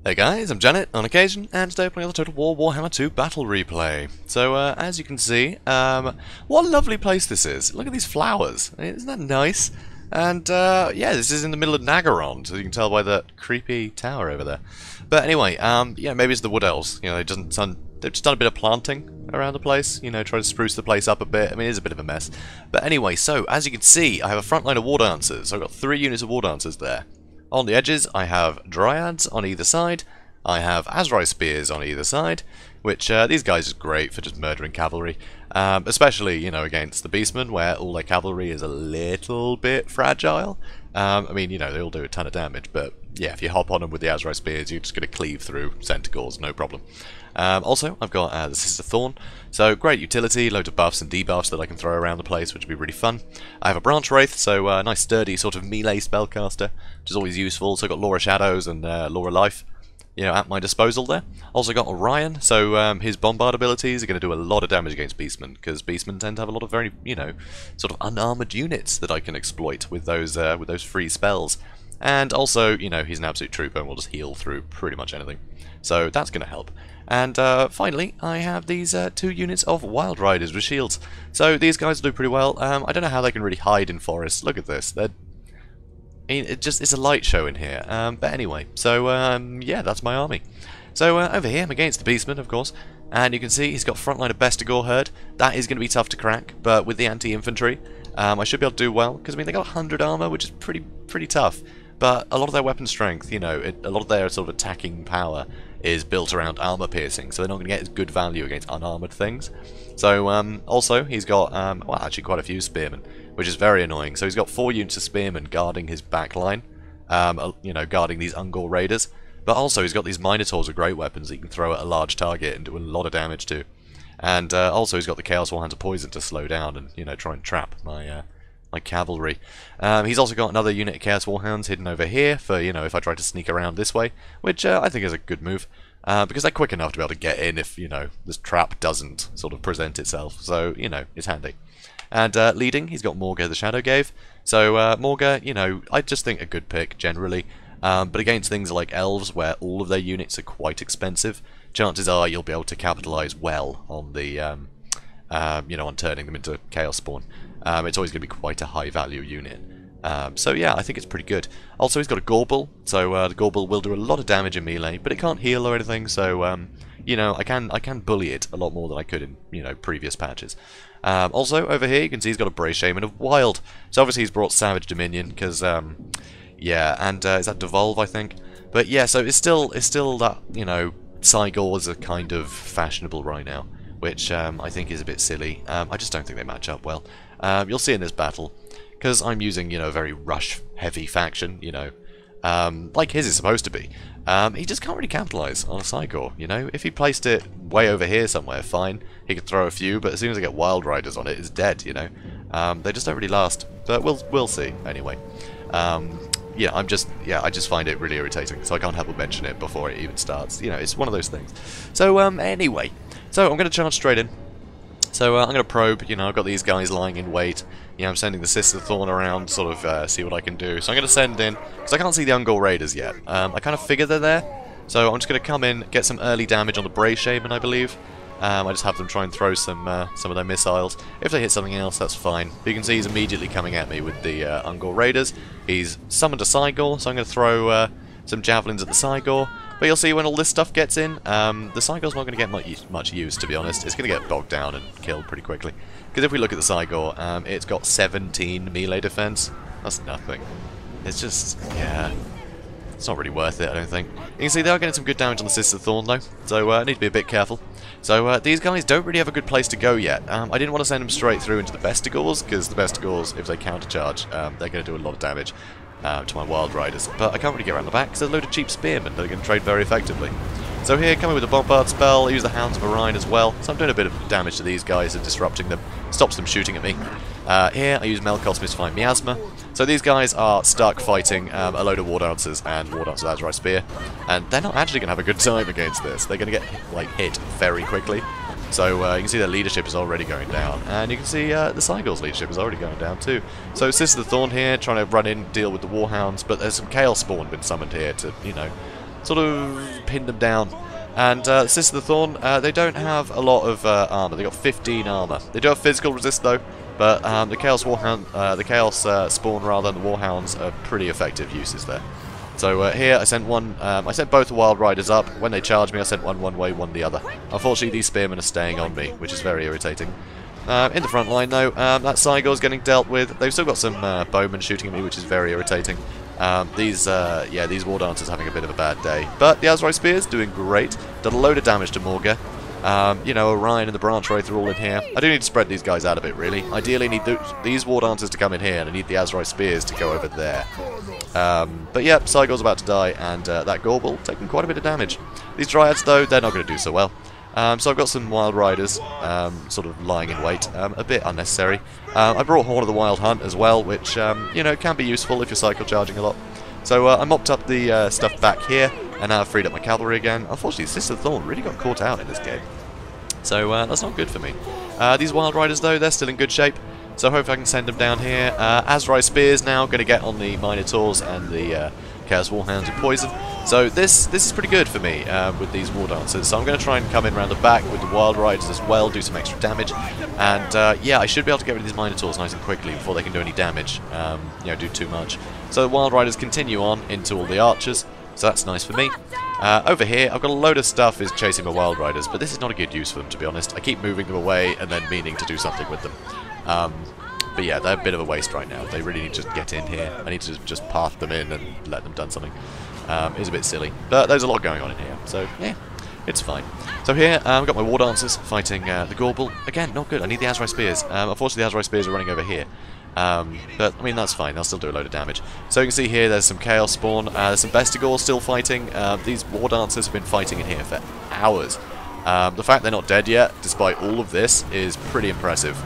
Hey guys, I'm Janet on occasion, and today we're playing the Total War Warhammer II Battle Replay. So, as you can see, what a lovely place this is. Look at these flowers. Isn't that nice? And, yeah, this is in the middle of Nagaron, so you can tell by the creepy tower over there. But anyway, yeah, maybe it's the Wood Elves. You know, they've just done a bit of planting around the place, you know, try to spruce the place up a bit. I mean, it is a bit of a mess. But anyway, so, as you can see, I have a front line of Wardancers. So I've got 3 units of Wardancers there. On the edges, I have Dryads on either side. I have Azrai Spears on either side, which these guys are great for just murdering cavalry. Especially, you know, against the Beastmen, where all their cavalry is a little bit fragile. I mean, you know, they all do a ton of damage, but yeah, if you hop on them with the Azrai Spears, you're just going to cleave through Centaurs, no problem. Also, I've got the Sister Thorn, so great utility, loads of buffs and debuffs that I can throw around the place, which would be really fun. I have a Branch Wraith, so a nice sturdy sort of melee spellcaster, which is always useful. So I've got Laura Shadows and Laura Life, you know, at my disposal there. Also got Orion, so his Bombard abilities are going to do a lot of damage against Beastmen, because Beastmen tend to have a lot of very, you know, sort of unarmored units that I can exploit with those free spells. And also, you know, he's an absolute trooper and will just heal through pretty much anything. So that's going to help. And finally, I have these 2 units of Wild Riders with shields. So these guys do pretty well. I don't know how they can really hide in forests. Look at this. I mean, it's a light show in here. But anyway, so yeah, that's my army. So over here, I'm against the Beastmen, of course. And you can see he's got front line of Bestigor Herd. That is going to be tough to crack, but with the anti-infantry, I should be able to do well. Because, I mean, they got 100 armor, which is pretty tough. But a lot of their weapon strength, you know, a lot of their sort of attacking power is built around armor piercing, so they're not going to get as good value against unarmored things. So also he's got well, actually quite a few spearmen, which is very annoying. So he's got 4 units of spearmen guarding his back line, you know, guarding these Ungor raiders. But also he's got these Minotaurs with great weapons that he can throw at a large target and do a lot of damage to. And also he's got the Chaos Warhounds of Poison to slow down and, you know, try and trap my cavalry. He's also got another unit of Chaos Warhounds hidden over here for, you know, if I try to sneak around this way, which I think is a good move, because they're quick enough to be able to get in if, you know, this trap doesn't sort of present itself, so, you know, it's handy. And leading, he's got Morga the Shadowgave, so Morga, you know, I just think a good pick, generally, but against things like Elves, where all of their units are quite expensive, chances are you'll be able to capitalise well on the, you know, on turning them into Chaos Spawn. It's always going to be quite a high value unit. So yeah, I think it's pretty good. Also, he's got a Gorble, so the Gorble will do a lot of damage in melee, but it can't heal or anything, so you know, I can bully it a lot more than I could in, you know, previous patches. Also, over here you can see he's got a Brave Shaman of Wild. So obviously he's brought Savage Dominion, because yeah, and is that Devolve, I think? But yeah, so it's still that, you know, Cygors are kind of fashionable right now, which I think is a bit silly. I just don't think they match up well. You'll see in this battle, because I'm using, you know, a very rush-heavy faction, you know, like his is supposed to be. He just can't really capitalise on a Cygor, you know. If he placed it way over here somewhere, fine, he could throw a few, but as soon as I get Wild Riders on it, it's dead, you know. They just don't really last, but we'll see, anyway. Yeah, I just find it really irritating, so I can't help but mention it before it even starts. You know, it's one of those things. So, anyway, so I'm going to charge straight in. So I'm going to probe, you know, I've got these guys lying in wait. You know, I'm sending the Sister Thorn around, sort of see what I can do. So I'm going to send in, because I can't see the Ungor Raiders yet. I kind of figure they're there. So I'm just going to come in, get some early damage on the Brave Shaman, I believe. I just have them try and throw some of their missiles. If they hit something else, that's fine. But you can see he's immediately coming at me with the Ungor Raiders. He's summoned a Cygor, so I'm going to throw some javelins at the Cygor. But you'll see when all this stuff gets in, the Cygor's not going to get much use, to be honest. It's going to get bogged down and killed pretty quickly. Because if we look at the Cygor, it's got 17 melee defense. That's nothing. It's just, yeah, it's not really worth it, I don't think. You can see they are getting some good damage on the Sister Thorn, though, so I need to be a bit careful. So these guys don't really have a good place to go yet. I didn't want to send them straight through into the Bestigors, because the Bestigors, if they countercharge, they're going to do a lot of damage to my Wild Riders. But I can't really get around the back, because there's a load of cheap spearmen that are going to trade very effectively. So here, coming with the Bombard spell, I use the Hounds of Orion as well, so I'm doing a bit of damage to these guys and disrupting them, stops them shooting at me. Here, I use Melkos Mystifying Miasma. So these guys are stuck fighting a load of Wardancers and Wardancers Azrai Spear, and they're not actually going to have a good time against this. They're going to get like hit very quickly. So you can see their leadership is already going down, and you can see the Cygors' leadership is already going down too. So Sister Thorn here, trying to run in, deal with the Warhounds, but there's some Chaos Spawn been summoned here to, you know, sort of pinned them down. And Sisters of the Thorn, they don't have a lot of armor. They got 15 armor. They do have physical resist though, but the Chaos Warhound, the Chaos Spawn rather, and the Warhounds are pretty effective uses there. So here I sent one. I sent both the Wild Riders up. When they charged me, I sent one way, one the other. Unfortunately, these Spearmen are staying on me, which is very irritating. In the front line though, that Cygors getting dealt with. They've still got some bowmen shooting at me, which is very irritating. These Wardancers having a bit of a bad day. But the Azrai Spears doing great. Done a load of damage to Morga. You know, Orion and the Branch Wraith are all in here. I do need to spread these guys out a bit, really. Ideally, I need these Wardancers to come in here, and I need the Azrai Spears to go over there. But yeah, Cygor's about to die, and that Gorbel taking quite a bit of damage. These Dryads, though, they're not going to do so well. So I've got some Wild Riders sort of lying in wait, a bit unnecessary. I brought Horn of the Wild Hunt as well, which, you know, can be useful if you're cycle charging a lot. So I mopped up the stuff back here, and now I've freed up my cavalry again. Unfortunately, Sister of the Thorn really got caught out in this game. So that's not good for me. These Wild Riders, though, they're still in good shape. So hopefully I can send them down here. Azrai Spears now going to get on the Minotaurs and the Chaos Warhounds with poison. So this is pretty good for me with these Wardancers. So I'm going to try and come in around the back with the Wild Riders as well, do some extra damage. And yeah, I should be able to get rid of these Minotaurs nice and quickly before they can do any damage, you know, do too much. So the Wild Riders continue on into all the archers, so that's nice for me. Over here, I've got a load of stuff is chasing my Wild Riders, but this is not a good use for them, to be honest. I keep moving them away and then meaning to do something with them. But yeah, they're a bit of a waste right now. They really need to get in here. I need to just path them in and let them done something. It's a bit silly, but there's a lot going on in here, so yeah, it's fine. So here, I've got my Wardancers fighting the Gorbel. Again, not good. I need the Azrai Spears. Unfortunately, the Azrai Spears are running over here. But, I mean, that's fine. They'll still do a load of damage. So you can see here, there's some Chaos Spawn. There's some Bestigors still fighting. These Wardancers have been fighting in here for hours. The fact they're not dead yet, despite all of this, is pretty impressive.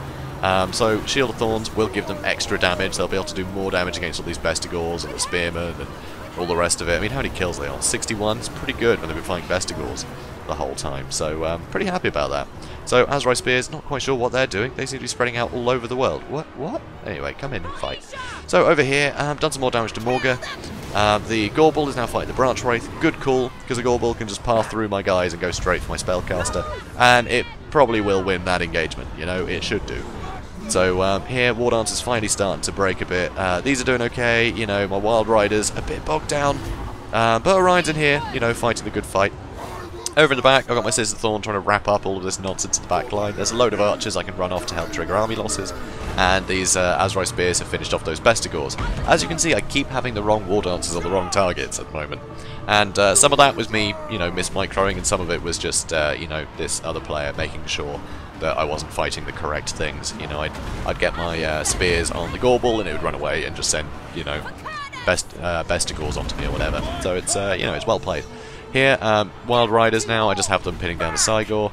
So Shield of Thorns will give them extra damage. They'll be able to do more damage against all these Bestigors and the Spearmen and all the rest of it. I mean, how many kills are they on? 61? It's pretty good when they've been fighting Bestigors the whole time. So, pretty happy about that. So, Azrai Spears, not quite sure what they're doing. They seem to be spreading out all over the world. What? Anyway, come in and fight. So, over here, done some more damage to Morga. The Gorbel is now fighting the Branch Wraith. Good call, because the Gorbel can just pass through my guys and go straight for my Spellcaster. And it probably will win that engagement, you know, it should do. So here, Wardancer's finally starting to break a bit. These are doing okay, you know, my Wild Riders a bit bogged down. But Orion's in here, you know, fighting the good fight. Over in the back, I've got my Sister Thorn trying to wrap up all of this nonsense in the back line. There's a load of archers I can run off to help trigger army losses. And these Azrai Spears have finished off those Bestigors. As you can see, I keep having the wrong Wardancers on the wrong targets at the moment. And some of that was me, you know, mismicroing, and some of it was just, you know, this other player making sure that I wasn't fighting the correct things. You know, I'd get my spears on the Gorbel and it would run away and just send, you know, Bestigors onto me or whatever. So it's, you know, it's well played. Here, Wild Riders now, I just have them pinning down the Cygor.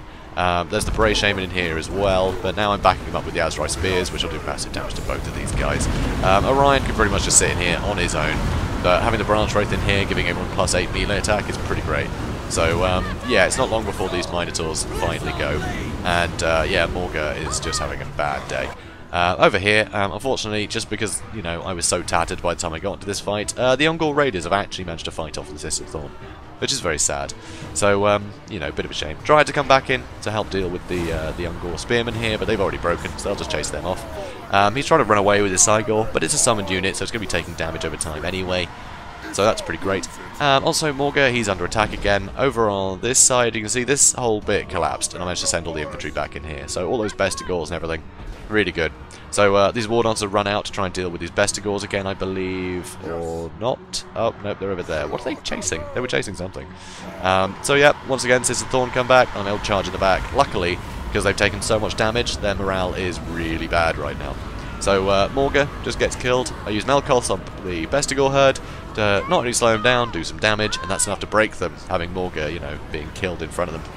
There's the Bray Shaman in here as well, but now I'm backing them up with the Azrai Spears, which will do massive damage to both of these guys. Orion can pretty much just sit in here on his own, but having the Branch Wraith in here, giving everyone +8 melee attack is pretty great. So, yeah, it's not long before these Minotaurs finally go, and, yeah, Morga is just having a bad day. Over here, unfortunately, just because, you know, I was so tattered by the time I got into this fight, the Ungor Raiders have actually managed to fight off the Sister Thorn, which is very sad. So, you know, a bit of a shame. Tried to come back in to help deal with the Ungor Spearmen here, but they've already broken, so I'll just chase them off. He's trying to run away with his Cygor, but it's a summoned unit, so it's going to be taking damage over time anyway. So that's pretty great. Also, Morga, he's under attack again. Over on this side, you can see this whole bit collapsed, and I managed to send all the infantry back in here. So all those Bestigors and everything, really good. So these Wardancers run out to try and deal with these Bestigors again, I believe, or not. Oh, no, they're over there. What are they chasing? They were chasing something. So yeah, once again, Sister Thorn come back, and they'll charge in the back. Luckily, because they've taken so much damage, their morale is really bad right now. So Morga just gets killed. I use Melkoth on the Bestigor herd to not only slow them down, do some damage, and that's enough to break them, having Morga, you know, being killed in front of them.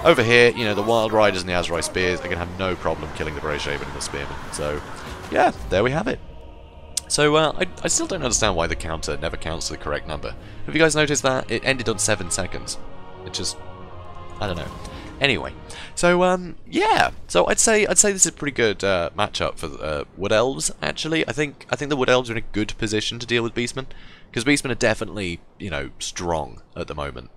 Over here, you know, the Wild Riders and the Azrai Spears are going to have no problem killing the Bray Shaman and the Spearmen. So, yeah, there we have it. So, I still don't understand why the counter never counts to the correct number. Have you guys noticed that? It ended on 7 seconds. It just... I don't know. Anyway, so, yeah. So I'd say this is a pretty good matchup for Wood Elves, actually. I think the Wood Elves are in a good position to deal with Beastmen, Because Beastmen are definitely, you know, strong at the moment.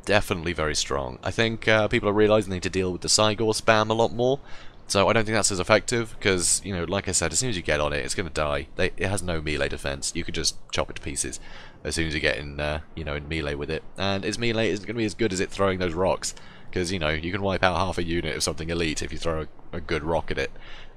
Definitely very strong. I think people are realising they need to deal with the Cygors spam a lot more. So I don't think that's as effective, because, you know, like I said, as soon as you get on it, it's going to die. It has no melee defense. You could just chop it to pieces as soon as you get in, you know, in melee with it. And its melee isn't going to be as good as it throwing those rocks, because, you know, you can wipe out half a unit of something elite if you throw a good rock at it.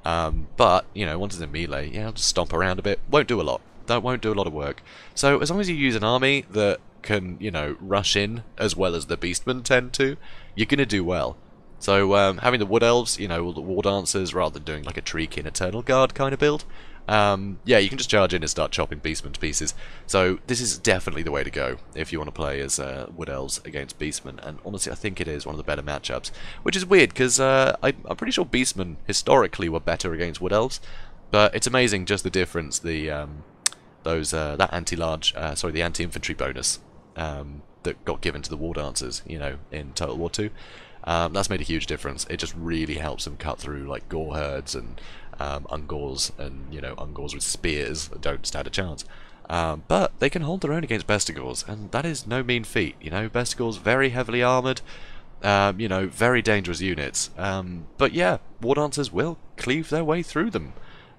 But, you know, once it's in melee, yeah, I'll just stomp around a bit. Won't do a lot. That won't do a lot of work. So as long as you use an army that can, you know, rush in as well as the Beastmen tend to, you're going to do well. So having the Wood Elves, you know, the Wardancers, rather than doing like a Treekin Eternal Guard kind of build, yeah, you can just charge in and start chopping Beastmen to pieces. So this is definitely the way to go if you want to play as Wood Elves against Beastmen, and honestly I think it is one of the better matchups, which is weird because I'm pretty sure Beastmen historically were better against Wood Elves, but it's amazing just the difference the that the anti-infantry bonus that got given to the Wardancers, you know, in Total War 2. That's made a huge difference. It just really helps them cut through like Gore herds and Ungors, and, you know, Ungors with spears that don't stand a chance. But they can hold their own against Bestigors, and that is no mean feat. You know, Bestigors very heavily armoured, you know, very dangerous units. But yeah, Wardancers will cleave their way through them.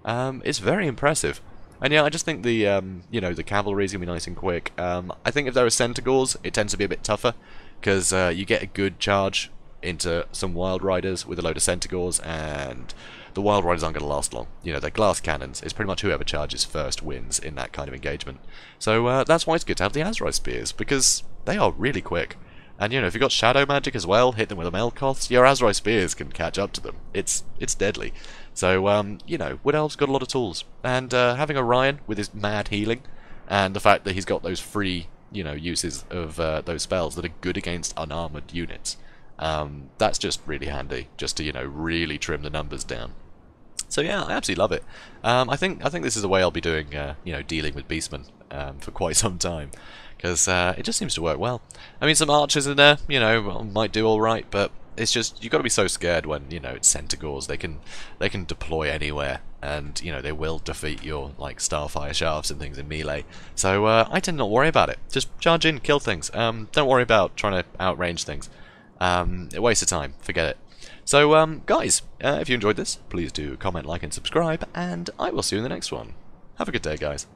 It's very impressive. And yeah, I just think the you know, the cavalry is gonna be nice and quick. I think if there are Centaurs, it tends to be a bit tougher, because you get a good charge into some Wild Riders with a load of Centaurs, and the Wild Riders aren't going to last long. You know, they're glass cannons. It's pretty much whoever charges first wins in that kind of engagement. So that's why it's good to have the Azrai Spears, because they are really quick. And, you know, if you've got Shadow Magic as well, hit them with a Melkoth, your Azrai Spears can catch up to them. It's deadly. So, you know, Wood Elf's got a lot of tools. And having Orion with his mad healing, and the fact that he's got those free, you know, uses of those spells that are good against unarmored units, that's just really handy, just to, you know, really trim the numbers down. So yeah, I absolutely love it. I think this is the way I'll be doing, you know, dealing with Beastmen for quite some time, because it just seems to work well. I mean, some archers in there, you know, might do all right, but it's just, you've got to be so scared when, you know, it's Centaurs. They can deploy anywhere, and, you know, they will defeat your, like, Starfire shafts and things in melee. So I tend not to worry about it. Just charge in, kill things. Don't worry about trying to outrange things. A waste of time. Forget it. So, guys, if you enjoyed this, please do comment, like, and subscribe, and I will see you in the next one. Have a good day, guys.